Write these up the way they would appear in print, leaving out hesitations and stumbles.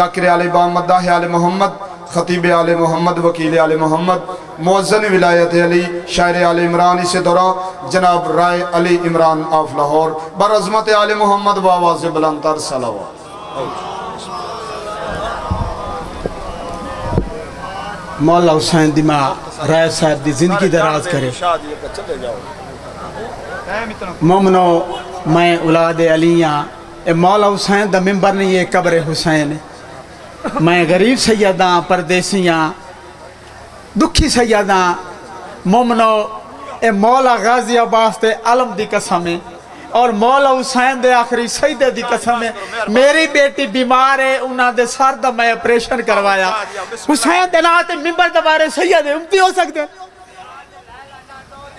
ज़ाकिर आले बा, मद्दाह आले मोहम्मद, खतीब आले मोहम्मद, वकील आले मोहम्मद, मुअज़्ज़िन विलायत अली, शायर आले इमरान इसे दौरा जनाब राय अली इमरान ऑफ लाहौर बरअज़मत आले मोहम्मद बावाज़ बुलंदतर सलावत। मौला हुसैन दिमा राय साहब की जिंदगी दराज करे। मोमनो मैं औलाद अलियाँ ए मौला हुसैन दा मिंबर नहीं ये कब्र हुसैन। मैं गरीब सैयदा परदेसियाँ दुखी सैयदा मोमनो ए मौला गाजी अब्बास ते आलम दी कसम है और मौला हुसैन दे आखिरी सईदे दी कसम है। मेरी बेटी बीमार है, उन्होंने दे सर दा मैं ऑपरेशन करवाया। हुसैन दे नाल ते मिंबर दे बारे सैयद उम्मती हो सकते।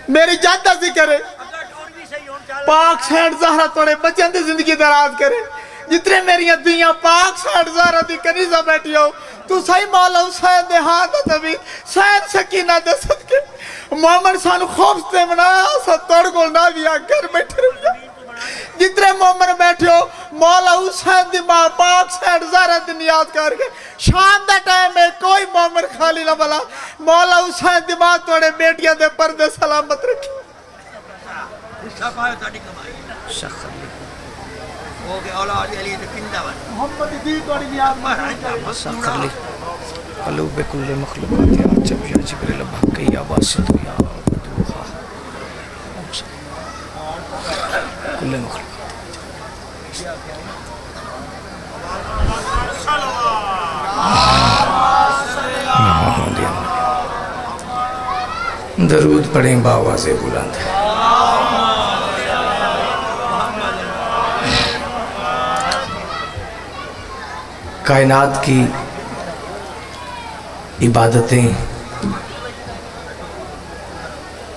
मेरी जादा जिक्र है पाक सैंड ज़हरा तोड़े बच्चों की जिंदगी दराज करे। जितने मेरिया दियाँ पाक सैंड ज़हरा दी कनीज़ा बैठी हो तू सही मौला हुसैन दे हाथ तभी सैन सकीना दे सदके मोहम्मद सानू खौफ से मनाया सा तोड़ को ना भी घर बैठे रहिया। जितने मोहम्मद बैठे हो मौला हुसैन दी मां पाक सैंड ज़हरा दी नियाज करके शाम दा टाइम में कोई मोहम्मद खाली ना बला। मौला हुसैन दी मां तोड़े बेटियां दे पर्दे सलामत रखी। दरूद पढ़ें बावाज़े बुलंद। कायनात की इबादतें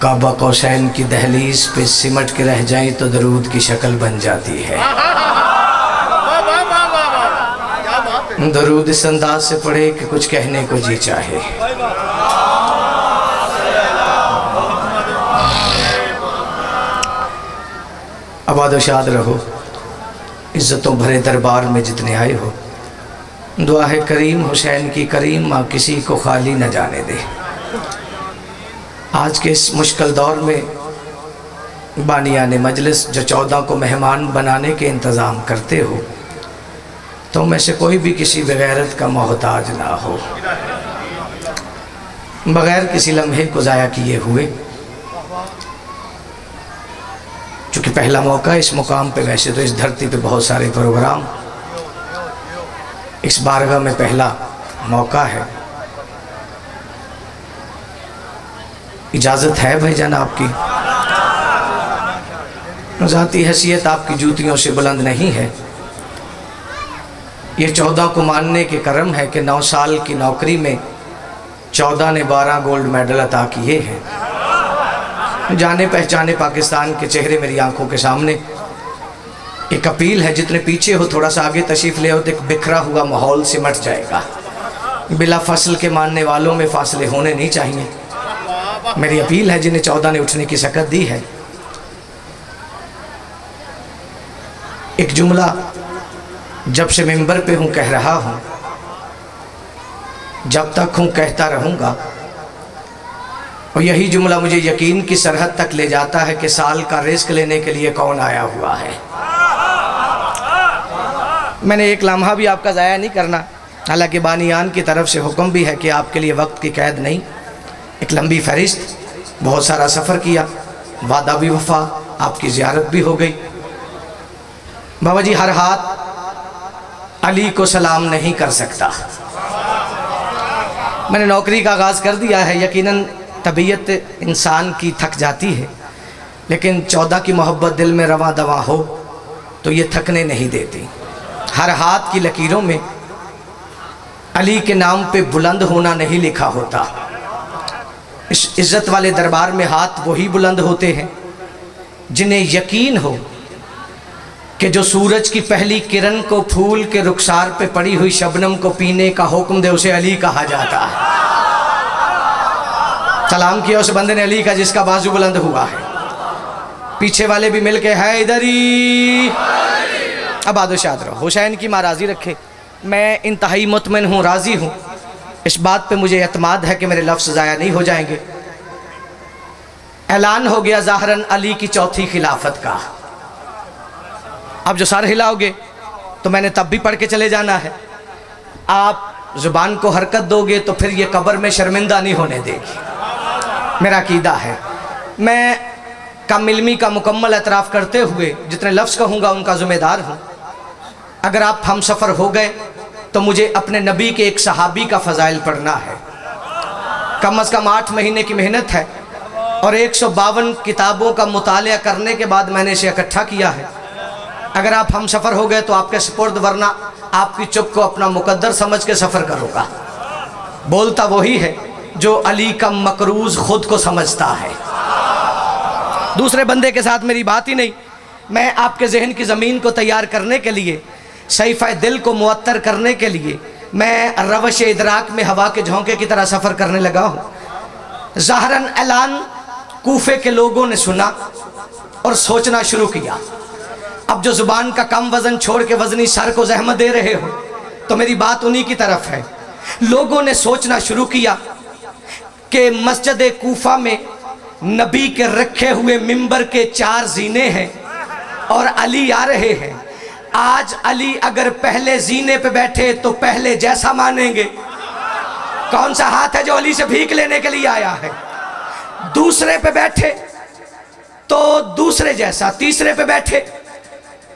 काबा कौसैन की दहलीज पे सिमट के रह जाएं तो दरूद की शक्ल बन जाती है। दरूद इस अंदाज से पढ़े कि कुछ कहने को जी चाहे। आबाद शाद रहो, इज्जतों भरे दरबार में जितने आए हो। दुआ है करीम हुसैन की करीम माँ किसी को खाली न जाने दे। आज के इस मुश्किल दौर में बानियान मजलिस जो 14 को मेहमान बनाने के इंतज़ाम करते हो तो में से कोई भी किसी बगैरत का मोहताज ना हो। बग़ैर किसी लम्हे को ज़ाया किए हुए, चूँकि पहला मौका इस मुकाम पे, वैसे तो इस धरती पे बहुत सारे प्रोग्राम, इस बारगाह में पहला मौका है। इजाज़त है भाईजान आपकी। ज़ाती हैसियत आपकी जूतियों से बुलंद नहीं है। ये 14 को मानने के करम है कि 9 साल की नौकरी में 14 ने 12 गोल्ड मेडल अता किए हैं। जाने पहचाने पाकिस्तान के चेहरे मेरी आंखों के सामने। एक अपील है, जितने पीछे हो थोड़ा सा आगे तशरीफ़ ले आओ तो एक बिखरा हुआ माहौल सिमट जाएगा। बिला फसल के मानने वालों में फासले होने नहीं चाहिए। मेरी अपील है जिन्हें 14 ने उठने की सकत दी है, एक जुमला जब से मिंबर पे हूँ कह रहा हूँ, जब तक हूँ कहता रहूँगा। और यही जुमला मुझे यकीन की सरहद तक ले जाता है कि साल का रिस्क लेने के लिए कौन आया हुआ है। मैंने एक लम्हा भी आपका ज़ाया नहीं करना, हालांकि बानियान की तरफ से हुक्म भी है कि आपके लिए वक्त की कैद नहीं। एक लंबी फहरिस्त, बहुत सारा सफ़र किया, वादा भी वफा, आपकी ज़ियारत भी हो गई। बाबा जी हर हाथ अली को सलाम नहीं कर सकता। मैंने नौकरी का आगाज़ कर दिया है। यकीनन तबीयत इंसान की थक जाती है, लेकिन 14 की मोहब्बत दिल में रवां दवा हो तो ये थकने नहीं देती। हर हाथ की लकीरों में अली के नाम पे बुलंद होना नहीं लिखा होता। इस इज़्ज़त वाले दरबार में हाथ वही बुलंद होते हैं जिन्हें यकीन हो कि जो सूरज की पहली किरण को फूल के रुखसार पे पड़ी हुई शबनम को पीने का हुक्म दे, उसे अली कहा जाता है। सलाम किया उस बंदे ने अली का जिसका बाजू बुलंद हुआ है। पीछे वाले भी मिलके है इधर ही। अब आदो शाद रहो, हुसैन की माँ राजी रखे। मैं इंतहाई मुतमिन हूँ, राज़ी हूँ। इस बात पे मुझे एतमाद है कि मेरे लफ्ज़ ज़ाया नहीं हो जाएंगे। ऐलान हो गया ज़ाहरन अली की चौथी खिलाफत का। अब जो सर हिलाओगे तो मैंने तब भी पढ़ के चले जाना है। आप ज़ुबान को हरकत दोगे तो फिर ये कब्र में शर्मिंदा नहीं होने देगी, मेरा अकीदा है। मैं कम इल्मी का मुकम्मल एतराफ़ करते हुए जितने लफ्ज़ कहूँगा उनका ज़िम्मेदार हूँ। अगर आप हम सफ़र हो गए तो मुझे अपने नबी के एक सहाबी का फ़ज़ाइल पढ़ना है। कम अज़ कम 8 महीने की मेहनत है और 152 किताबों का मुतालिया करने के बाद मैंने इसे इकट्ठा किया है। अगर आप हम सफ़र हो गए तो आपके सुपुर्द, वरना आपकी चुप को अपना मुकद्दर समझ के सफ़र करूँगा। बोलता वही है जो अली का मकरूज़ खुद को समझता है, दूसरे बंदे के साथ मेरी बात ही नहीं। मैं आपके जहन की ज़मीन को तैयार करने के लिए, सहीफ़ा दिल को मुअत्तर करने के लिए मैं रवश इदराक में हवा के झोंके की तरह सफ़र करने लगा हूँ। ज़ाहरन ऐलान कूफे के लोगों ने सुना और सोचना शुरू किया। अब जो ज़ुबान का कम वज़न छोड़ के वज़नी सर को ज़हमत दे रहे हो तो मेरी बात उन्हीं की तरफ है। लोगों ने सोचना शुरू किया कि मस्जिद कूफा में नबी के रखे हुए मिंबर के 4 जीने हैं और अली आ रहे हैं। आज अली अगर पहले जीने पे बैठे तो पहले जैसा मानेंगे। कौन सा हाथ है जो अली से भीख लेने के लिए आया है? दूसरे पे बैठे तो दूसरे जैसा, तीसरे पे बैठे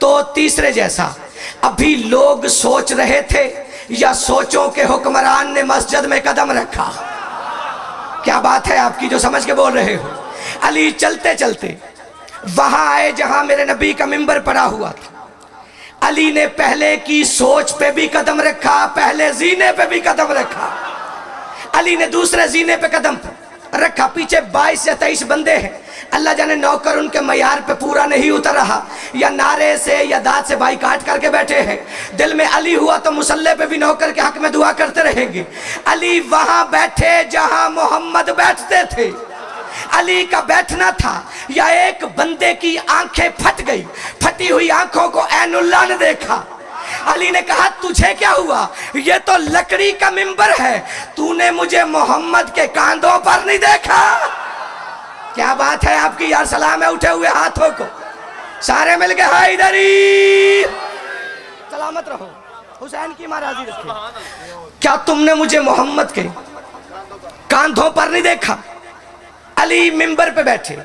तो तीसरे जैसा। अभी लोग सोच रहे थे या सोचों के हुक्मरान ने मस्जिद में कदम रखा? क्या बात है आपकी जो समझ के बोल रहे हो? अली चलते चलते वहां आए जहां मेरे नबी का मिंबर पड़ा हुआ था। अली ने पहले की सोच पे भी कदम रखा, पहले जीने पे भी कदम रखा। अली ने दूसरे जीने पे कदम रखा। पीछे 22 या 23 बंदे हैं। अल्लाह जाने नौकर उनके मयार पे पूरा नहीं उतर रहा, या नारे से या दांत से बाइकाट करके बैठे हैं। दिल में अली हुआ तो मुसल्ले पे भी नौकर के हक में दुआ करते रहेंगे। अली वहां बैठे जहां मोहम्मद बैठते थे। अली का बैठना था या एक बंदे की आंखें फट गई। फटी हुई आंखों को ऐनुल्लाह ने देखा। अली ने कहा तुझे क्या हुआ? ये तो लकड़ी का मिंबर है, तूने मुझे मोहम्मद के कांधों पर नहीं देखा? क्या बात है आपकी यार, सलाम है उठे हुए हाथों को। सारे मिल के हैदरी, सलामत रहो, हुसैन की महाराजी रखे। क्या तुमने मुझे मोहम्मद के कांधों पर नहीं देखा? अली मिंबर पे बैठे।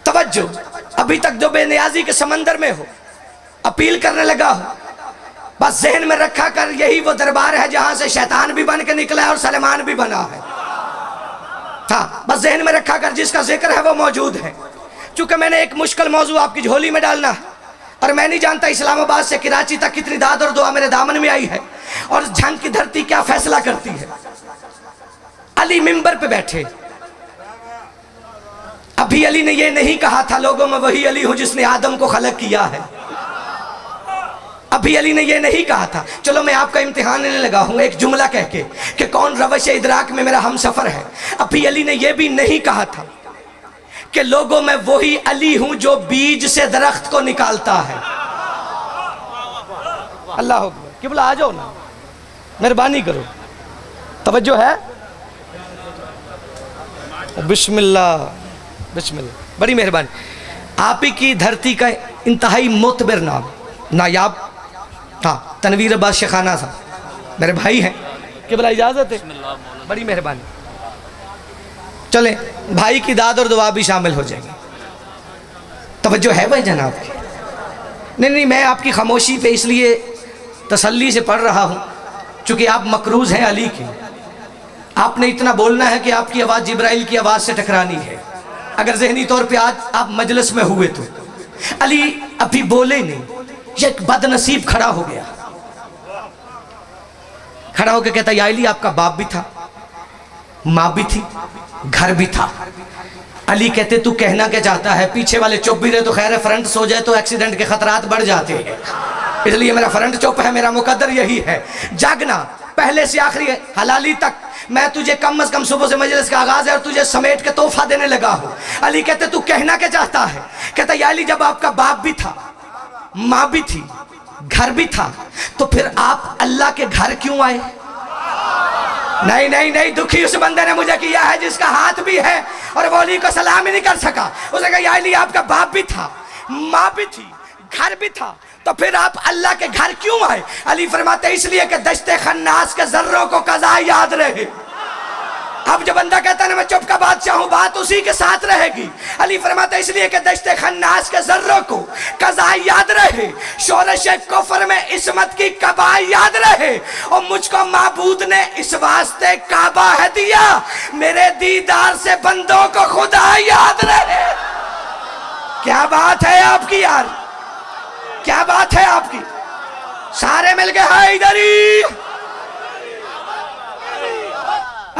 तवज्जो, अभी तक जो बेनियाजी के समंदर में हो, अपील करने लगा हो, बस जहन में रखा कर यही वो दरबार है जहां से शैतान भी बन के निकला है और सलेमान भी बना है। हाँ, बस जहन में रखा कर जिसका जिक्र है वो मौजूद है। चूंकि मैंने एक मुश्किल मौजू आपकी झोली में डालना है और मैं नहीं जानता इस्लामाबाद से कराची तक कितनी दाद और दुआ मेरे दामन में आई है और झंग की धरती क्या फैसला करती है। अली मिंबर पे बैठे। अभी अली ने ये नहीं कहा था लोगों में वही अली हूं जिसने आदम को खलक किया है। अभी अली ने ये नहीं कहा था। चलो मैं आपका इम्तिहान लेने लगा हूं एक जुमला कह के कि कौन रवश इदराक में मेरा हम सफर है। अभी अली ने यह भी नहीं कहा था कि लोगों में वही अली हूं जो बीज से दरख्त को निकालता है। अल्लाह किबला आ जाओ ना, मेहरबानी करो, तवज्जो है। बिस्मिल्लाह बिस्मिल्लाह, बड़ी मेहरबानी। आप ही की धरती का इंतहाई मोतबर नाम नायाब, हाँ, तनवीर अब्बास शेखाना साहब मेरे भाई हैं। किबला इजाज़त है, बड़ी मेहरबानी। चले भाई की दाद और दुआ भी शामिल हो जाएंगे। तवज्जो है भाई जनाब की? नहीं, मैं आपकी खामोशी पे इसलिए तसल्ली से पढ़ रहा हूँ चूँकि आप मकरूज़ हैं अली की। आपने इतना बोलना है कि आपकी आवाज़ जिब्राइल की आवाज़ से टकरानी है। अगर जहनी तौर पे आज आप मजलिस में हुए तो अली अभी बोले नहीं, ये एक बदनसीब खड़ा हो गया। खड़ा होकर कहता या अली आपका बाप भी था, माँ भी थी, घर भी था। अली कहते तू कहना क्या चाहता है? पीछे वाले चुप भी रहे तो खैर है, फ्रंट सो जाए तो एक्सीडेंट के खतरात बढ़ जाते हैं, इसलिए मेरा फ्रंट चुप है। मेरा मुकद्दर यही है, जागना पहले से आखिरी हलाली तक। मैं तुझे कम से कम सुबह से मजलिस का आगाज है और तुझे समेट के तोहफा देने लगा हूँ। अली कहते तू कहना क्या चाहता है? कहता या अली जब आपका बाप भी था, माँ भी थी, घर भी था, तो फिर आप अल्लाह के घर क्यों आए? नहीं नहीं नहीं, दुखी उस बंदे ने मुझे किया है जिसका हाथ भी है और वो अली को सलाम ही नहीं कर सका। उसने कहा या अली, आपका बाप भी था, माँ भी थी, घर भी था, तो फिर आप अल्लाह के घर क्यों आए? अली फरमाते इसलिए कि दश्ते खन्नास के जर्रों को कज़ा याद रहे। अब जो बंदा कहता है ना मैं चुप का बादशाह हूं, बात उसी के साथ रहेगी। अली फरमाते इसलिए कि दश्ते खन्नास के जर्रों को कज़ा याद रहे, शोरश कुफ्र में इस्मत की कबा याद रहे, और मुझको माबूद ने इस वास्ते काबा है दिया, मेरे दीदार से बंदों को खुदा याद रहे। क्या बात है आपकी यार, क्या बात है आपकी। सारे मिल गए हैदरी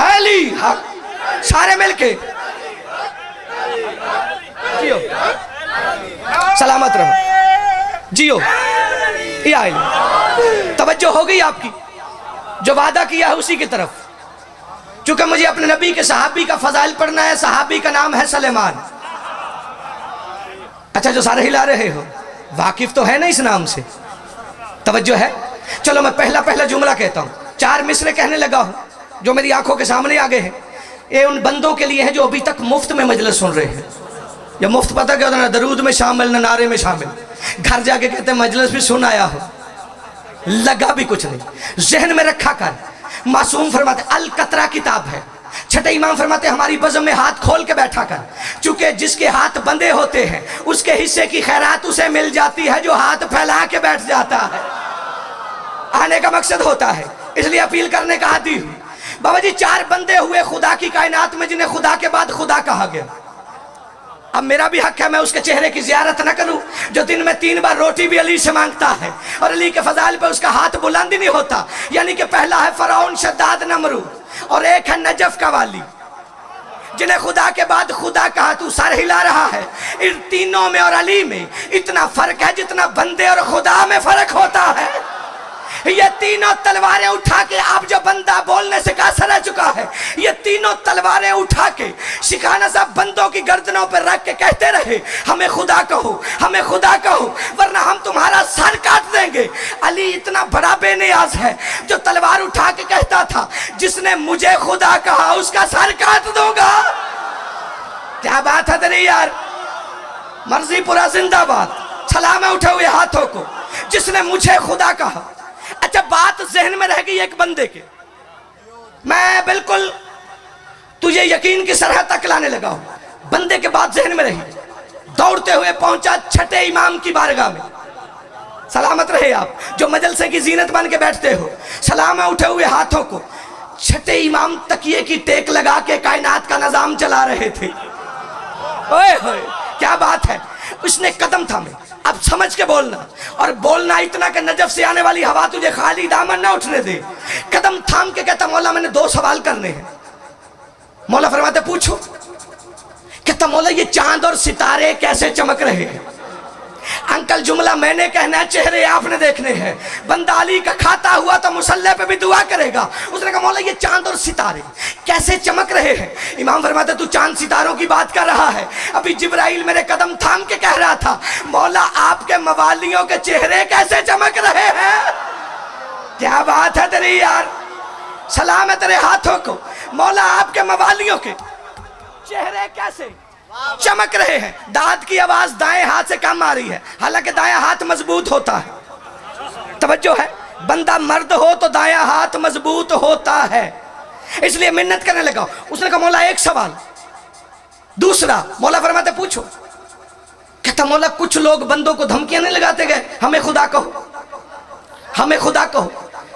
अली, हाँ सारे मिलके जियो, सलामत रहो, जियो। ये अली, तवज्जो हो गई आपकी। जो वादा किया है उसी की तरफ। चूंकि मुझे अपने नबी के सहाबी का फजाइल पढ़ना है, सहाबी का नाम है सलेमान। अच्छा, जो सारे हिला रहे हो वाकिफ तो है ना इस नाम से, तवज्जो है। चलो मैं पहला पहला जुमला कहता हूँ, 4 मिसरे कहने लगा हूँ जो मेरी आंखों के सामने आ गए हैं। ये उन बंदों के लिए हैं जो अभी तक मुफ्त में मजलिस सुन रहे हैं। या मुफ्त पता क्या होता है, ना दरूद में शामिल ना नारे में शामिल। घर जाके कहते हैं मजलिस भी सुन आया हो, लगा भी कुछ नहीं। जहन में रखा कर। मासूम फरमाते अल कतरा किताब है। छठे इमाम फरमाते हमारी बज़म में हाथ खोल के बैठा कर, क्योंकि जिसके हाथ बंधे होते हैं उसके हिस्से की खैरात उसे मिल जाती है जो हाथ फैला के बैठ जाता है। आने का मकसद होता है, इसलिए अपील करने का आदी हूं। बाबा जी 4 बंदे हुए खुदा की कायनात में जिन्हें खुदा के बाद खुदा कहा गया। अब मेरा भी हक है मैं उसके चेहरे की जियारत न करूं जो दिन में 3 बार रोटी भी अली से मांगता है और अली के फजाइल पे उसका हाथ बुलंद ही नहीं होता। यानी कि पहला है फरौन, शद्दाद, नमरूद, और एक है नजफ का वाली, जिन्हें खुदा के बाद खुदा कहा। तू सर हिला रहा है। इन तीनों में और अली में इतना फर्क है जितना बंदे और खुदा में फर्क होता है। ये तीनों तलवारें उठा के, आप जो बंदा बोलने से कासर रह चुका है, ये तीनों तलवारें उठा के शिखाना साहब बंदों की गर्दनों पर रख के कहते रहे हमें खुदा कहो, हमें खुदा कहो, वरना हम तुम्हारा सर काट देंगे। अली इतना बड़ा बेनियाज है जो तलवार उठा के कहता था जिसने मुझे खुदा कहा उसका सर काट दूंगा। क्या बात है तेरी यार। मर्जी पूरा जिंदाबाद। सलाम है उठे हुए हाथों को, जिसने मुझे खुदा कहा। अच्छा, बात जहन में रह गई एक बंदे के। मैं बिल्कुल तुझे यकीन की सरहद तक लाने लगा हूं। बंदे के बात जहन में रही। दौड़ते हुए पहुंचा छठे इमाम की बारगाह में। सलामत रहे आप जो मजलसे की जीनत बन के बैठते हो। सलाम है उठे हुए हाथों को। छठे इमाम तकिए की टेक लगा के कायनात का निजाम चला रहे थे। ओए होए, क्या बात है। उसने कदम थामे। अब समझ के बोलना, और बोलना इतना कि नजफ से आने वाली हवा तुझे खाली दामन ना उठने दे। कदम थाम के कहता मौला मैंने 2 सवाल करने हैं। मौला फरमाते पूछो। कहता मौला ये चांद और सितारे कैसे चमक रहे हैं? अंकल जुमला मैंने कहना है, चेहरे आपने देखने हैं। बंदा अली का खाता हुआ तो मुसल्ले पे भी दुआ करेगा। उसने कहा मौला ये चांद और सितारे कैसे चमक रहे हैं? इमाम फरमाते तू चांद सितारों की बात कर रहा है, अभी जिब्राइल मेरे कदम थाम के कह रहा था मौला आपके मवालियों के चेहरे कैसे चमक रहे हैं। क्या बात है तेरी यार। सलाम है तेरे हाथों को। मौला आपके मवालियों के चेहरे कैसे चमक रहे हैं। दांत की आवाज दाएं हाथ से कम आ रही है, हालांकि दायां हाथ मजबूत होता है। तवज्जो है, बंदा मर्द हो तो दायां हाथ मजबूत होता है, इसलिए मिन्नत करने लगा। उसने कहा मौला एक सवाल। दूसरा मौला फरमाते पूछो। कहता मौला कुछ लोग बंदों को धमकियां नहीं लगाते गए हमें खुदा कहो, हमें खुदा कहो।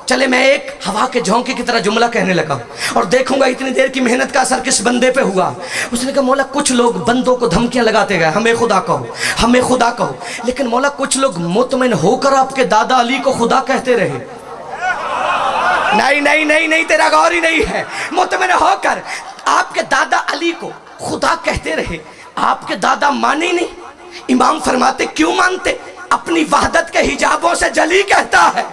चले मैं एक हवा के झोंके की तरह जुमला कहने लगा और देखूंगा इतनी देर की मेहनत का असर किस बंदे पे हुआ। उसने कहा मौला कुछ लोग बंदों को धमकियां लगाते गए हमें खुदा कहो, हमें खुदा कहो, लेकिन मौला कुछ लोग मुतमिन होकर आपके दादा अली को खुदा कहते रहे। नहीं नहीं नहीं नहीं, तेरा गौर ही नहीं है। मुतमिन होकर आपके दादा अली को खुदा कहते रहे। आपके दादा माने नहीं। इमाम फरमाते क्यों मानते? अपनी वहदत के हिजाबों से जली कहता है,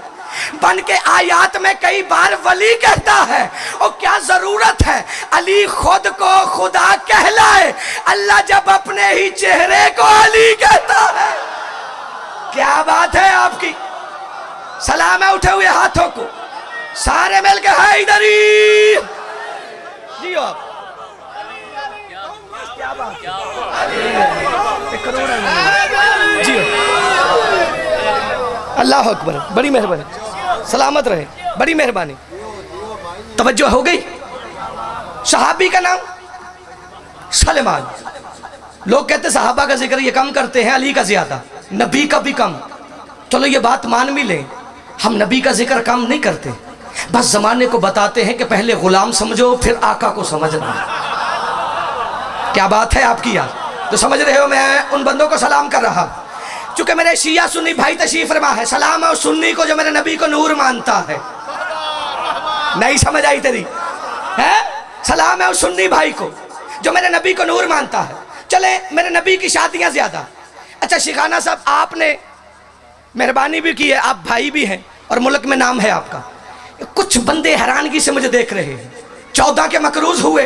बन के आयात में कई बार वली कहता है। और क्या जरूरत है अली खुद को खुदा कहलाए, अल्लाह जब अपने ही चेहरे को अली कहता है। क्या बात है आपकी। सलाम है उठे हुए हाथों को, सारे मिलकर हैदरी जी आप। क्या बात जी, अल्लाह अकबर, बड़ी मेहरबानी, सलामत रहे, बड़ी मेहरबानी। तवज्जो हो गई। सहाबी का नाम सलमान। लोग कहते सहाबा का जिक्र ये कम करते हैं, अली का ज्यादा, नबी का भी कम। चलो ये बात मान भी लें, हम नबी का जिक्र कम नहीं करते, बस जमाने को बताते हैं कि पहले गुलाम समझो फिर आका को समझना। क्या बात है आपकी यार, तो समझ रहे हो मैं उन बंदों को सलाम कर रहा। चूंकि मेरे शिया सुन्नी भाई तशरीफ फरमा है, सलाम है उस सुन्नी को जो मेरे नबी को नूर मानता है। नहीं समझ आई तेरी है? सलाम है उस सुन्नी भाई को जो मेरे नबी को नूर मानता है। चले मेरे नबी की शादियां ज्यादा। अच्छा शिखाना साहब, आपने मेहरबानी भी की है, आप भाई भी हैं और मुल्क में नाम है आपका। कुछ बंदे हैरानगी से मुझे देख रहे हैं। 14 के मकरूज हुए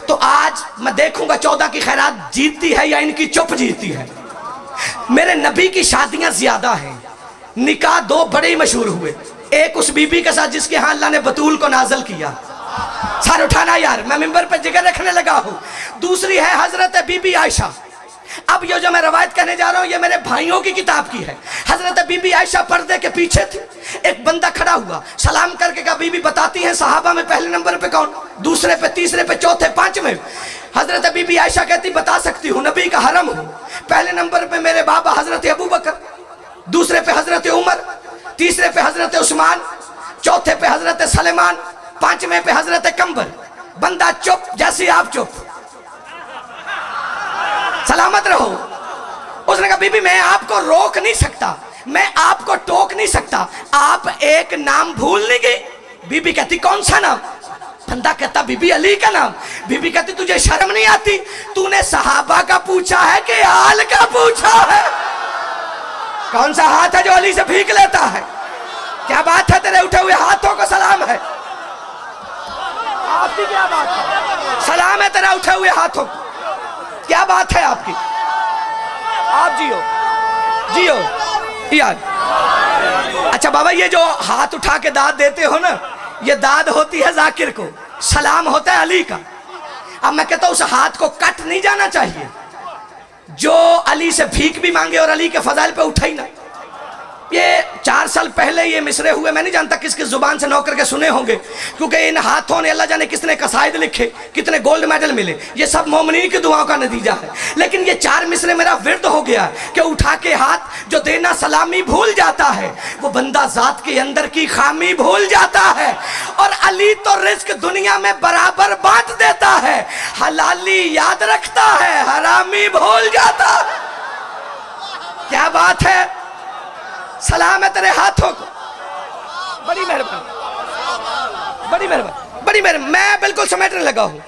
तो आज मैं देखूंगा 14 की खैरात जीतती है या इनकी चुप जीतती है। मेरे नबी की शादियां ज्यादा हैं। निकाह 2 बड़े ही मशहूर हुए, एक उस बीबी के साथ जिसके यहाँ अल्लाह ने बतूल को नाजल किया, सर उठाना यार, मैं मिंबर पर जिक्र रखने लगा हूँ। दूसरी है हजरत बीबी आयशा। अब ये जो मैं रवायत कहने जा रहा हूँ ये मेरे भाइयों की किताब की है। हजरत बीबी आयशा पर्दे के पीछे थी, एक बंदा खड़ा हुआ, सलाम करके कहा बीबी बताती हैं सहाबा में पहले नंबर पे कौन, दूसरे पे, तीसरे पे, चौथे, 5वें। हजरत बीबी आयशा कहती बता सकती हूँ, नबी का हरम हूँ। पहले नंबर पे मेरे बाबा हजरत अबू बकर, दूसरे पे हजरत उमर, तीसरे पे हजरत उस्मान, चौथे पे हजरत सलेमान, 5वें पे हजरत कंबर। बंदा चुप, जैसे आप चुप, सलामत रहो। उसने कहा बीबी मैं आपको रोक नहीं सकता, मैं आपको टोक नहीं सकता, आप एक नाम भूल नहीं गई। बीबी कहती कौन सा नाम? बंदा कहता बीबी अली का नाम। बीबी कहती तुझे शर्म नहीं आती, तूने सहाबा का पूछा है कि आल का पूछा है? कौन सा हाथ है जो अली से भीख लेता है? क्या बात है, तेरे उठे हुए हाथों को सलाम है। आपकी क्या बात है? सलाम है तेरा उठे हुए हाथों को। क्या बात है आपकी? आप जियो जियो यार। अच्छा बाबा, ये जो हाथ उठा के दाद देते हो ना, ये दाद होती है जाकिर को, सलाम होता है अली का। अब मैं कहता हूं उस हाथ को कट नहीं जाना चाहिए जो अली से भीख भी मांगे और अली के फजाइल पे उठा ही ना। ये 4 साल पहले ये मिसरे हुए, मैं नहीं जानता किस किस जुबान से नौकर के सुने होंगे, क्योंकि इन हाथों ने अल्लाह जाने कितने कसाइद लिखे, कितने गोल्ड मेडल मिले। ये सब मोमिनीन की दुआओं का नतीजा है। लेकिन ये 4 मिसरे मेरा विर्द हो गया कि उठा के हाथ जो देना सलामी भूल जाता है वो बंदा जात के अंदर की खामी भूल जाता है। और अली तो रिस्क दुनिया में बराबर बांट देता है, हलाली याद रखता है, हरामी भूल जाता है। क्या बात है? सलाम है तेरे हाथों को। बड़ी मेहरबानी, बड़ी मेहरबानी, बड़ी मेहरबानी। मैं बिल्कुल समेटने लगा हूं।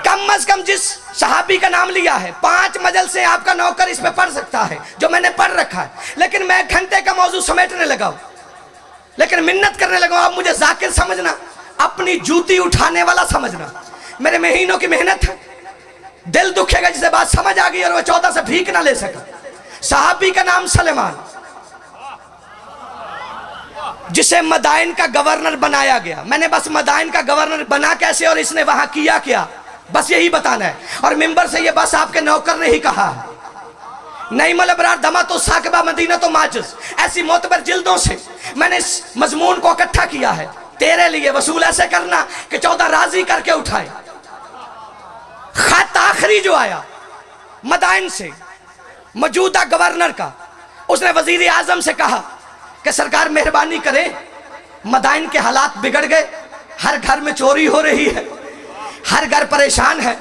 कम अज कम जिस सहाबी का नाम लिया है 5 मजल से आपका नौकर इस पे पढ़ सकता है जो मैंने पढ़ रखा है, लेकिन मैं घंटे का मौजू समेटने लगा हूं। लेकिन मिन्नत करने लगा हूं, आप मुझे जाकिर समझना, अपनी जूती उठाने वाला समझना। मेरे महीनों की मेहनत है, दिल दुखेगा जिसे बात समझ आ गई और वह 14 से भीख ना ले सका। सहाबी का नाम सलेमान, जिसे मदाइन का गवर्नर बनाया गया। मैंने बस मदाइन का गवर्नर बना कैसे और इसने वहां किया क्या, बस यही बताना है। और मिंबर से ये बस आपके नौकर ने ही कहा है। नहीं मलबरार दमा तो साकबा मदीना तो माजिज, ऐसी मोतबर जिल्दों से मैंने इस मजमून को इकट्ठा किया है तेरे लिए। वसूल ऐसे करना कि 14 राजी करके उठाए। खत आखिरी जो आया मदाइन से, मौजूदा गवर्नर का, उसने वजीर आजम से कहा कि सरकार मेहरबानी करे, मदाइन के हालात बिगड़ गए, हर घर में चोरी हो रही है, हर घर परेशान है।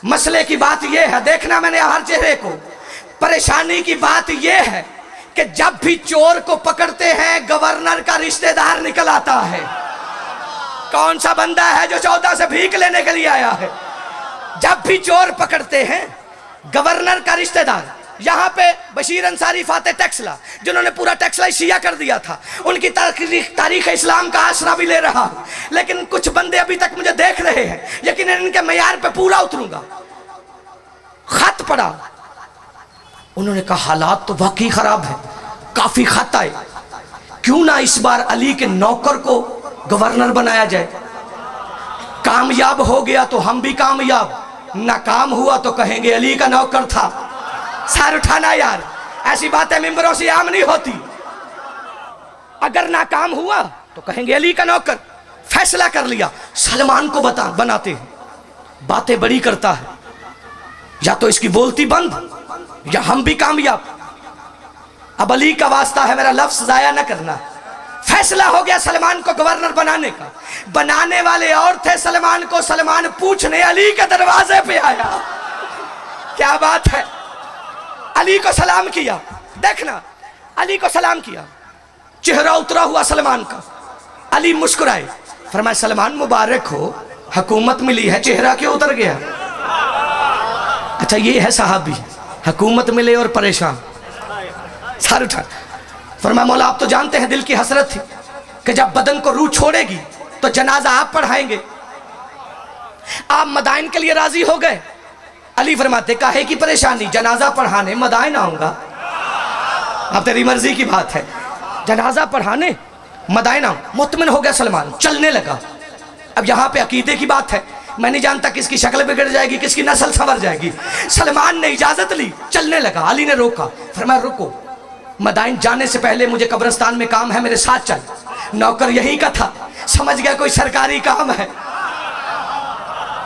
मसले की बात यह है, देखना मैंने हर चेहरे को, परेशानी की बात यह है कि जब भी चोर को पकड़ते हैं गवर्नर का रिश्तेदार निकल आता है। कौन सा बंदा है जो 14 से भीख लेने के लिए आया है? जब भी चोर पकड़ते हैं गवर्नर का रिश्तेदार। यहाँ पे बशीर अंसारी फाते टेक्सला, जिन्होंने पूरा टेक्सला शिया कर दिया था, उनकी तारीख इस्लाम का आसरा भी ले रहा हूँ। लेकिन कुछ बंदे अभी तक मुझे देख रहे हैं, यकीनन इनके मयार पे पूरा उतरूंगा। खत पढ़ा, उन्होंने कहा हालात तो वाकई खराब है, काफी खत आए। क्यों ना इस बार अली के नौकर को गवर्नर बनाया जाए। कामयाब हो गया तो हम भी कामयाब, नाकाम हुआ तो कहेंगे अली का नौकर था। सर उठाना यार, ऐसी बातें मिंबरों से आम नहीं होती। अगर नाकाम हुआ तो कहेंगे अली का नौकर। फैसला कर लिया, सलमान को बनाते हैं। बातें बड़ी करता है, या तो इसकी बोलती बंद या हम भी कामयाब। अब अली का वास्ता है, मेरा लफ्ज जाया न करना। फैसला हो गया सलमान को गवर्नर बनाने का। बनाने वाले और थे सलमान को, सलमान पूछने अली के दरवाजे पे आया। क्या बात है, अली को सलाम किया। देखना, अली को सलाम किया, चेहरा उतरा हुआ सलमान का। अली मुस्कुराए, फरमाया सलमान मुबारक हो, हुकूमत मिली है, चेहरा क्यों उतर गया? अच्छा ये है साहबी, हुकूमत मिले और परेशान। सर उठा, फरमाया मौला आप तो जानते हैं दिल की हसरत थी कि जब बदन को रूह छोड़ेगी तो जनाजा आप पढ़ाएंगे। आप मदाइन के लिए राजी हो गए। अली फरमाते काहे की परेशानी, जनाजा पढ़ाने मदाइन आऊंगा। अब तेरी मर्जी की बात है, जनाजा पढ़ाने मदाइन आऊं। मुतमिन हो गया सलमान, चलने लगा। अब यहाँ पे अकीदे की बात है, मैं नहीं जानता किसकी शक्ल बिगड़ जाएगी, किसकी नस्ल संवर जाएगी। सलमान ने इजाजत ली, चलने लगा। अली ने रोका, फरमाया रुको, मदाइन जाने से पहले मुझे कब्रिस्तान में काम है, मेरे साथ चल। नौकर यही का था, समझ गया कोई सरकारी काम है।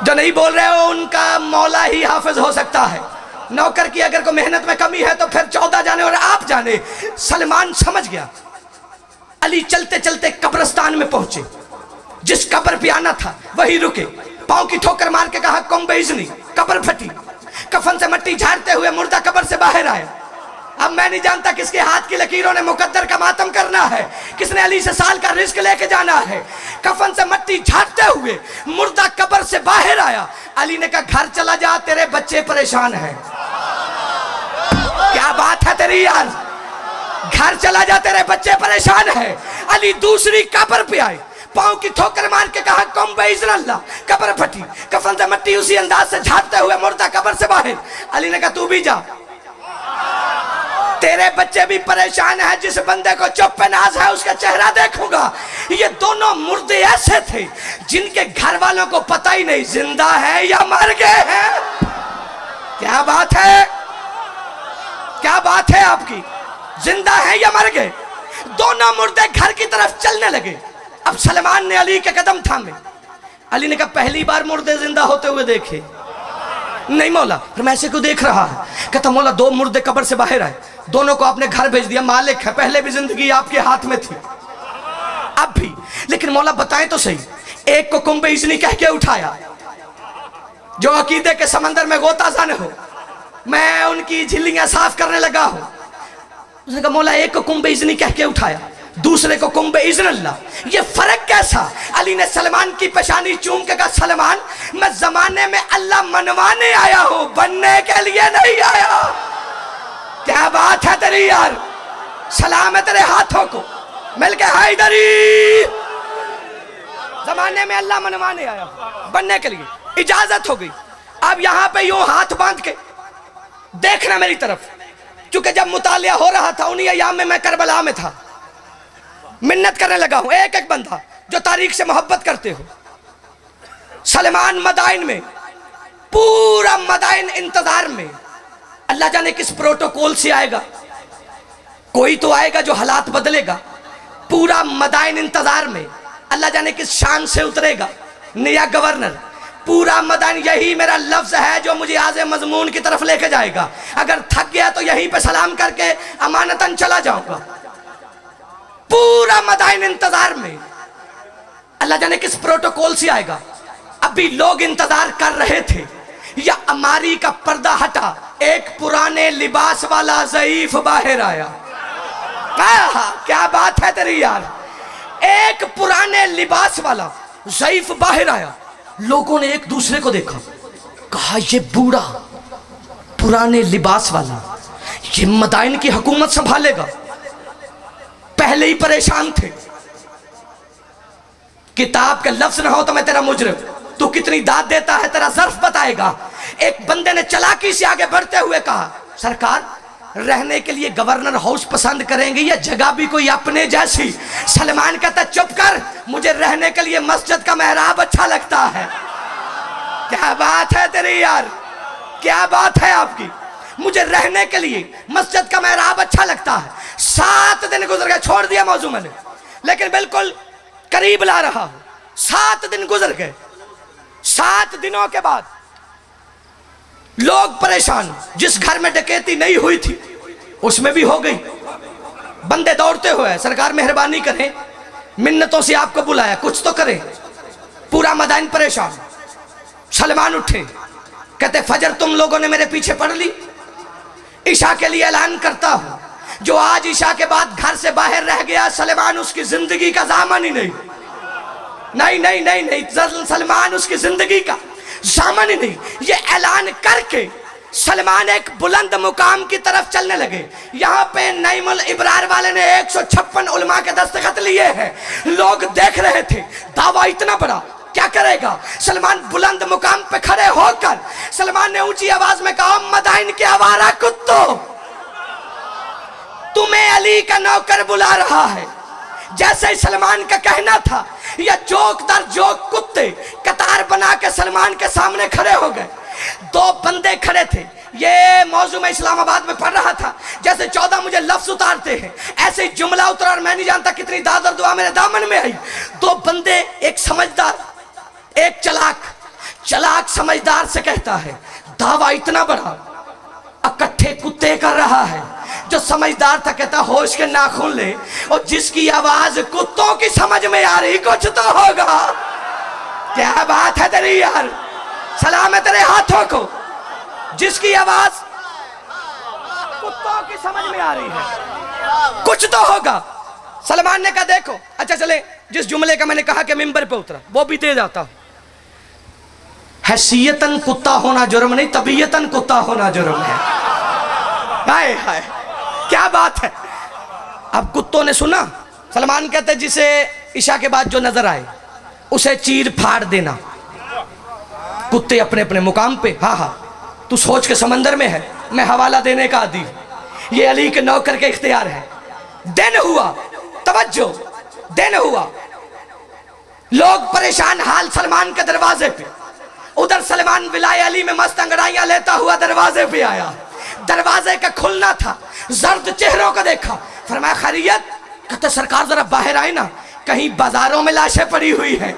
जो नहीं बोल रहे हो उनका मौला ही हाफिज हो सकता है। नौकर की अगर कोई मेहनत में कमी है तो फिर 14 जाने और आप जाने। सलमान समझ गया। अली चलते चलते कब्रिस्तान में पहुंचे, जिस कब्र पे आना था वही रुके। पांव की ठोकर मार के कहा कम बेइज्जती। कब्र फटी, कफन से मिट्टी झाड़ते हुए मुर्दा कब्र से बाहर आया। अब मैं नहीं जानता किसके हाथ की लकीरों ने मुकद्दर का मातम करना है, किसने अली से साल का रिस्क लेके जाना है। कफन से मिट्टी झाड़ते हुए मुर्दा कब्र से बाहर आया। अली ने कहा घर चला जा, तेरे बच्चे परेशान हैं। क्या बात है तेरी यार, घर चला जा, तेरे बच्चे परेशान हैं। अली दूसरी कब्र पे आए, पांव की ठोकर मार के कहा कम बेइज्जत। कब्र फटी, कफन से मिट्टी उसी अंदाज से झाड़ते हुए मुर्दा कब्र से बाहर। अली ने कहा तू भी जा, तेरे बच्चे भी परेशान हैं। जिस बंदे को चुप नाज है उसका चेहरा देखूंगा। ये दोनों मुर्दे ऐसे थे जिनके घर वालों को पता ही नहीं जिंदा है या मर गए हैं। क्या बात है, क्या बात है आपकी, जिंदा है या मर गए। दोनों मुर्दे घर की तरफ चलने लगे। अब सलमान ने अली के कदम थामे। अली ने कहा पहली बार मुर्दे जिंदा होते हुए देखे नहीं मौला। फिर मैं ऐसे क्यों देख रहा है? कहता मौला दो मुर्दे कब्र से बाहर आए, दोनों को आपने घर भेज दिया। मालिक है, पहले भी जिंदगी आपके हाथ में थी, अब भी। लेकिन मौला बताएं तो सही, एक को कुंभ इजनी कह के उठाया जो अकीदे के समंदर में गोता जाने हो, मैं उनकी झिल्लियां साफ करने लगा हूं। उसने कहा मौला एक को कुंभ इजनी कह के उठाया, दूसरे को कुंभ इज़्न अल्लाह। ये फर्क कैसा? अली ने सलमान की पेशानी चूम के कहा सलमान मैं जमाने में अल्लाह मनवाने आया हूं, बनने के लिए नहीं आया। क्या बात है तेरी यार, सलाम है तेरे हाथों को मिलके हैदरी। जमाने में अल्लाह मनवाने आया, बनने के लिए इजाजत हो गई। अब यहां पे यूं हाथ बांध के देखना मेरी तरफ, क्योंकि जब मुतालिया हो रहा था उन्हीं अयाम में मैं करबला में था, मिन्नत करने लगा हूं। एक एक बंदा जो तारीख से मोहब्बत करते हो। सलमान मदाइन में, पूरा मदाइन इंतजार में। अल्लाह जाने किस प्रोटोकॉल से आएगा, कोई तो आएगा जो हालात बदलेगा। पूरा मदाइन इंतजार में, अल्लाह जाने किस शान से उतरेगा नया गवर्नर। पूरा मदाइन, यही मेरा लफ्ज है जो मुझे आज़े मजमून की तरफ लेके जाएगा। अगर थक गया तो यहीं पे सलाम करके अमानतन चला जाऊंगा। पूरा मदाइन इंतजार में, अल्लाह जाने किस प्रोटोकॉल से आएगा। अभी लोग इंतजार कर रहे थे, या अमारी का पर्दा हटा, एक पुराने लिबास वाला ज़ईफ बाहर आया। क्या बात है तेरी यार, एक पुराने लिबास वाला ज़ईफ बाहर आया। लोगों ने एक दूसरे को देखा, कहा ये बूढ़ा पुराने लिबास वाला ये मदाइन की हुकूमत संभालेगा। पहले ही परेशान थे, किताब का लफ्ज ना हो तो मैं तेरा मुजरिम, तू कितनी दाद देता है तेरा ज़र्फ बताएगा। एक बंदे ने चालाकी से आगे बढ़ते हुए कहा सरकार रहने के लिए गवर्नर हाउस पसंद करेंगे या जगह भी कोई अपने जैसी। सलमान कहता चुप कर, मुझे रहने के लिए मस्जिद का मेहराब अच्छा लगता है। क्या बात है तेरी यार, क्या बात है आपकी, मुझे रहने के लिए मस्जिद का मेहराब अच्छा लगता है। 7 दिन गुजर गए, छोड़ दिया मौजू मैंने, लेकिन बिल्कुल करीब ला रहा हूं। 7 दिन गुजर गए। 7 दिनों के बाद लोग परेशान। जिस घर में डकैती नहीं हुई थी उसमें भी हो गई। बंदे दौड़ते हुए, सरकार मेहरबानी करें, मिन्नतों से आपको बुलाया, कुछ तो करें। पूरा मैदान परेशान। सलमान उठे, कहते फजर तुम लोगों ने मेरे पीछे पढ़ ली, ईशा के लिए ऐलान करता हूं, जो आज ईशा के बाद घर से बाहर रह गया सलमान उसकी जिंदगी का दामन ही नहीं। नहीं नहीं नहीं नहीं, सलमान उसकी जिंदगी का दामन ही नहीं। ये ऐलान करके सलमान एक बुलंद मुकाम की तरफ चलने लगे। यहाँ पे नईमुल इब्रार वाले ने 156 उलमा के दस्तखत लिए हैं। लोग देख रहे थे, दावा इतना बड़ा, क्या करेगा सलमान। बुलंद मुकाम पे खड़े होकर सलमान ने ऊंची आवाज में कहा, मदाइन के आवारा कुत्तों, तुम्हें अली का नौकर बुला रहा है। जैसे सलमान का कहना था, या जोक दर जोक कुत्ते कतार बना के सलमान के सामने खड़े हो गए। 2 बंदे खड़े थे। ये मौजू में इस्लामाबाद में पढ़ रहा था, जैसे 14 मुझे लफ्ज उतारते हैं ऐसे ही जुमला उतरा, और मैं नहीं जानता कितनी दाद और दुआ मेरे दामन में आई। 2 बंदे, एक समझदार एक चलाक समझदार से कहता है, दावा इतना बड़ा इकट्ठे कुत्ते कर रहा है। जो समझदार था कहता होश के नाखून ले, और जिसकी आवाज कुत्तों की समझ में आ रही, कुछ तो होगा। क्या बात है तेरी यार, सलाम है तेरे हाथों को, जिसकी आवाज कुत्तों की समझ में आ रही है, कुछ तो होगा। सलमान ने कहा देखो, अच्छा चले, जिस जुमले का मैंने कहा कि मिंबर पे उतरा वो भी दे जाता हूं। हैसियतन कुत्ता होना जुर्म नहीं, तबीयतन कुत्ता होना जुर्म है। हाय हाय, क्या बात है। अब कुत्तों ने सुना, सलमान कहते जिसे ईशा के बाद जो नजर आए उसे चीर फाड़ देना। कुत्ते अपने अपने मुकाम पे, हाँ हाँ तू सोच के समंदर में है, मैं हवाला देने का आदी, ये अली के नौकर के इख्तियार है। दिन हुआ, तवज्जो, दिन हुआ, लोग परेशान हाल सलमान के दरवाजे पे। उधर सलमान विलाय अली में मस्त अंगड़ाइयां लेता हुआ दरवाजे पे आया। दरवाजे का खुलना था, जर्द चेहरों को देखा, फरमाया खैरियत। कहते सरकार जरा बाहर आए ना, कहीं बाजारों में लाशें पड़ी हुई हैं,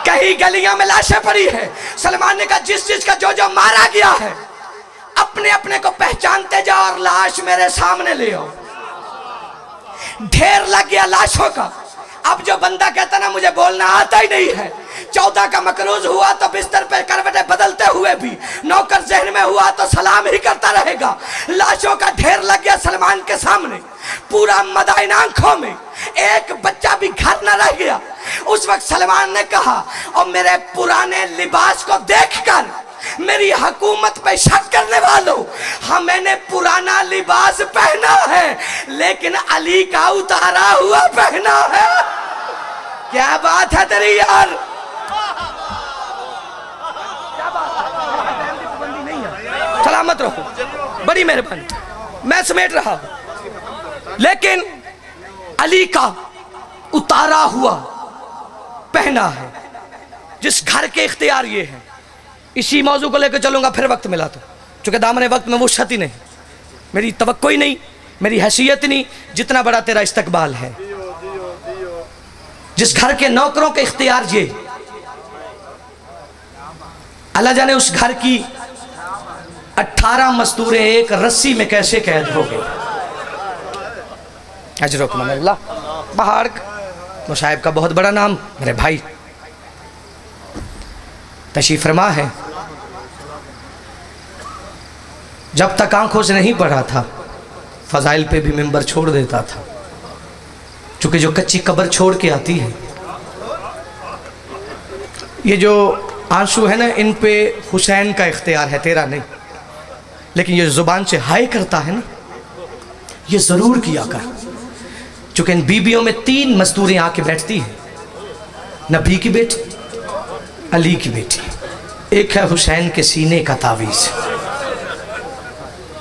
कहीं गलियों में लाशें पड़ी है। सलमान ने कहा जिस चीज का जो जो मारा गया है अपने अपने को पहचानते जाओ और लाश मेरे सामने ले आओ। ढेर लग गया लाशों का। अब जो बंदा कहता ना मुझे बोलना आता ही नहीं है, 14 का मकरूज हुआ तो बिस्तर पे करवटें बदलते हुए भी नौकर जहन में हुआ तो सलाम ही करता रहेगा। लाशों का ढेर लग गया सलमान के सामने, पूरा मदाइन आंखों में, एक बच्चा भी घर न रह गया। उस वक्त सलमान ने कहा, और मेरे पुराने लिबास को देखकर मेरी हुकूमत पे शक करने वालों, हाँ मैंने पुराना लिबास पहना है लेकिन अली का उतारा हुआ पहना है। क्या बात है तेरी यार, क्या बात है। सलामत रहो, बड़ी मेहरबानी, मैं समेट रहा हूं। लेकिन अली का उतारा हुआ पहना है, जिस घर के इख्तियार ये है। इसी मौजू को लेकर चलूंगा फिर वक्त मिला तो, चूंकि दामन वक्त में वुसअत ही नहीं, मेरी तवक्को ही नहीं, मेरी हैसियत नहीं, जितना बड़ा तेरा इस्तकबाल है। जिस घर के नौकरों के इख्तियार ये, अल्लाह जाने उस घर की 18 मजदूरें एक रस्सी में कैसे कैद हो गए। अजरुकमन अल्लाह, पहाड़ मुसाहिब का बहुत बड़ा नाम, मेरे भाई तशरीफ फरमा है। जब तक आंखों से नहीं पढ़ा था फजाइल पे भी मिंबर छोड़ देता था, चूंकि जो कच्ची कब्र छोड़ के आती है, ये जो आंसू है ना, इन पे हुसैन का इख्तियार है, तेरा नहीं। लेकिन ये जुबान से हाय करता है ना, ये जरूर किया कर, चूंकि इन बीबियों में 3 मजदूरें आके बैठती हैं, नबी की बेटी, अली की बेटी, एक है हुसैन के सीने का तावीज़।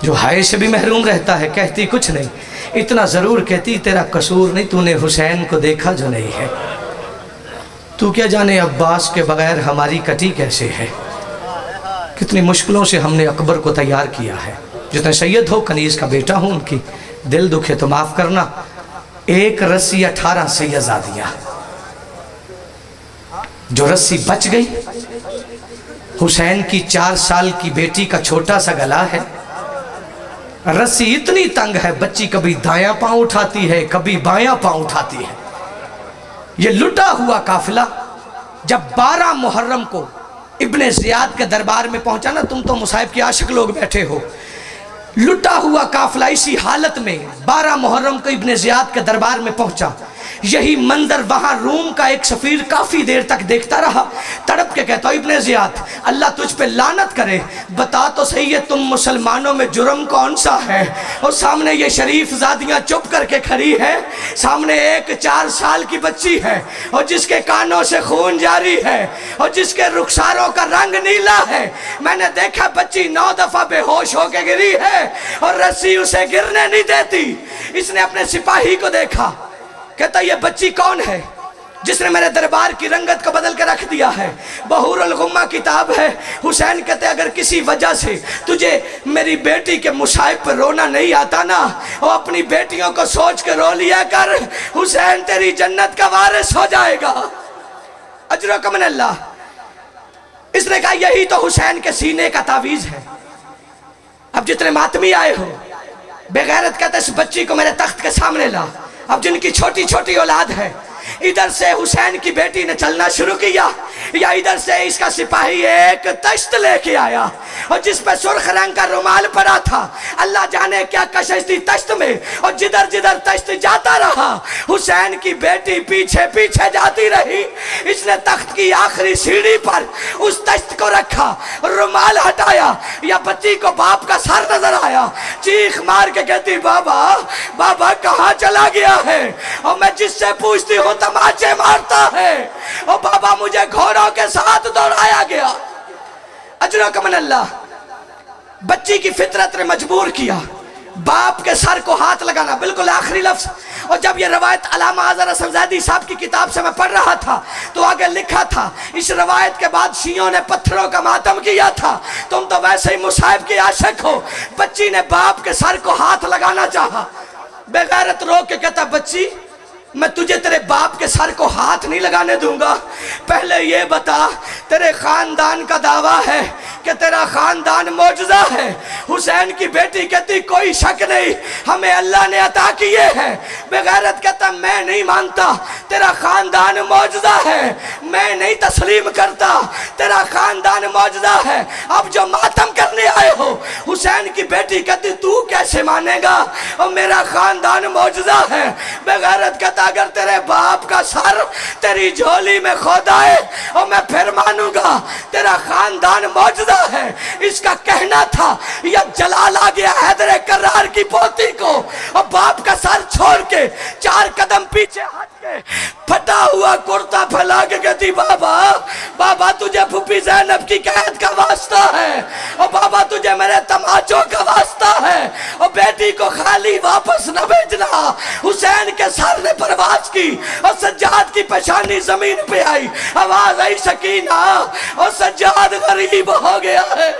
जो हाय से भी महरूम रहता है, कहती कुछ नहीं, इतना ज़रूर कहती तेरा कसूर नहीं, तूने हुसैन को देखा जो नहीं है। तू क्या जाने अब्बास के बगैर हमारी कटी कैसे है। कितनी मुश्किलों से हमने अकबर को तैयार किया है। जितने सैयद हो, कनीज़ का बेटा हूँ, उनकी दिल दुखे तो माफ़ करना। एक रस्सी 18 सैयदादियाँ, जो रस्सी बच गई हुसैन की 4 साल की बेटी का छोटा सा गला है। रस्सी इतनी तंग है, बच्ची कभी दायां पांव उठाती है, कभी बायां पांव उठाती है। ये लुटा हुआ काफिला जब 12 मुहर्रम को इब्ने ज़ियाद के दरबार में पहुंचा ना, तुम तो मुसाहिब के आशिक लोग बैठे हो, लुटा हुआ काफिला इसी हालत में 12 मुहर्रम को इब्ने ज़ियाद के दरबार में पहुंचा। यही मंजर वहां रूम का एक सफ़ीर काफ़ी देर तक देखता रहा, तड़प के कहता, इब्ने ज़ियाद अल्लाह तुझ पे लानत करे, बता तो सही है तुम मुसलमानों में जुर्म कौन सा है। और सामने ये शरीफ ज़ादियाँ चुप करके खड़ी है, सामने एक 4 साल की बच्ची है और जिसके कानों से खून जारी है और जिसके रुखसारों का रंग नीला है। मैंने देखा बच्ची 9 दफ़ा बेहोश होकर गिरी है और रस्सी उसे गिरने नहीं देती। इसने अपने सिपाही को देखा, कहता ये बच्ची कौन है जिसने मेरे दरबार की रंगत को बदल के रख दिया है। बहूरुल गुम्मा किताब है। हुसैन कहते अगर किसी वजह से तुझे मेरी बेटी के मुसाहिब पर रोना नहीं आता ना, और अपनी बेटियों को सोच के रो लिया कर, हुसैन तेरी जन्नत का वारिस हो जाएगा। अजरक मिन अल्लाह। इसने कहा यही तो हुसैन के सीने का तावीज है। अब जितने मातमी आए हो, बेगैरत कहते इस बच्ची को मेरे तख्त के सामने ला। अब जिनकी छोटी छोटी औलाद है, इधर से हुसैन की बेटी ने चलना शुरू किया, या इधर से इसका सिपाही एक तश्त लेके आया और जिस पे सुर्ख रंग का रुमाल पड़ा था। अल्लाह जाने क्या कशिश थी तश्त में, और जिधर जिधर तश्त जाता रहा हुसैन की बेटी पीछे पीछे जाती रही। इसने तख्त की आखिरी सीढ़ी पर उस तश्त को रखा, रुमाल हटाया, या बच्ची को बाप का सर नजर आया, चीख मार के कहती बाबा बाबा कहाँ चला गया है। और मैं जिससे पूछती हूँ तमाचे मारता है, और बाबा मुझे घोड़ों के साथ दौड़ाया गया। अजरक मिन अल्लाह। बच्ची की फितरत ने मजबूर किया बाप के सर को हाथ लगाना, बिल्कुल आखिरी लफ्ज। और जब ये रवायत अल्लामा आज़र हसन ज़ैदी साहब की किताब से मैं पढ़ रहा था तो आगे लिखा था इस रवायत के बाद शियों ने पत्थरों का मातम किया था। तुम तो वैसे ही मुसाहिब के आशिक हो। बच्ची ने बाप के सर को हाथ लगाना चाहा, बेगैरत रो के कहता बच्ची मैं तुझे तेरे बाप के सर को हाथ नहीं लगाने दूंगा। पहले ये बता, तेरे खानदान का दावा है कि तेरा खानदान मौजूदा है। हुसैन की बेटी कहती कोई शक नहीं, हमें अल्लाह ने अता किए हैं। बेगैरत कहता मैं नहीं मानता, तेरा खानदान मौजूदा है, मैं नहीं तस्लीम करता, तेरा खानदान मौजूदा है। अब जो मातम करने आए हो, हुसैन की बेटी कहती तू कैसे मानेगा और मेरा खानदान मौजूदा है। बेगैरत कहता अगर तेरे बाप का सर तेरी झोली में खोदा है और मैं फिर मानूंगा तेरा खानदान मौजूदा है। इसका कहना था या जलाल आ गया हैदर करार की पोती को, और बाप का सर छोड़ के 4 कदम पीछे हट के फटा हुआ कुर्ता फैला के कहती बाबा बाबा तुझे फूफी ज़ैनब की कैद का वास्ता है, और बाबा तुझे मेरे तमाचों का वास्ता है, और बेटी को खाली वापस न भेजना। हुसैन के सर ने परवाज की और सज्जाद की पेशानी जमीन पे आई, आवाज आई सकीना और सज्जाद गरीब हो गया है।